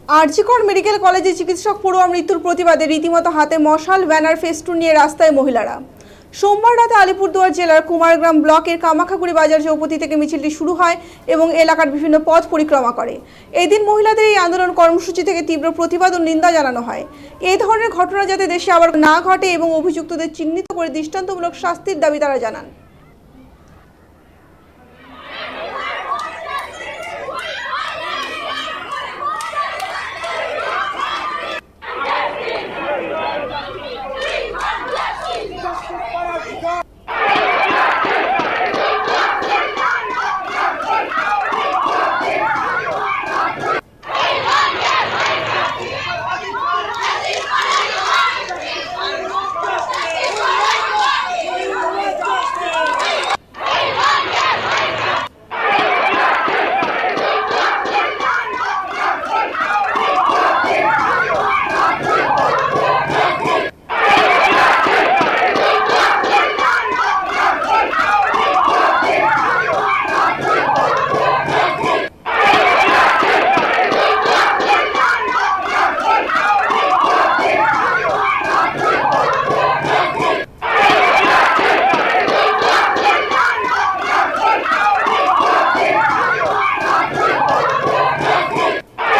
RG Kar medical কলেজে চিকিৎসক পড়ুয়া মৃত্যুর প্রতিবাদে রীতিমতো হাতে মশাল, ব্যানার, ফেস্টুন নিয়ে রাস্তায় মহিলারা। সোমবার রাতে আলিপুরদুয়ার জেলার কুমারগ্রাম ব্লকের কামাখাগুড়ি বাজার চৌপতি থেকে মিছিলটি শুরু হয় এবং এলাকার বিভিন্ন পথ পরিক্রমা করে। এদিন মহিলাদের এই আন্দোলন কর্মসূচি থেকে তীব্র প্রতিবাদ ও নিন্দা জানানো হয়। এই ধরনের ঘটনা যাতে দেশে আবার না ঘটে এবং অভিযুক্তদের চিহ্নিত করে দৃষ্টান্তমূলক শাস্তির দাবি তারা জানান।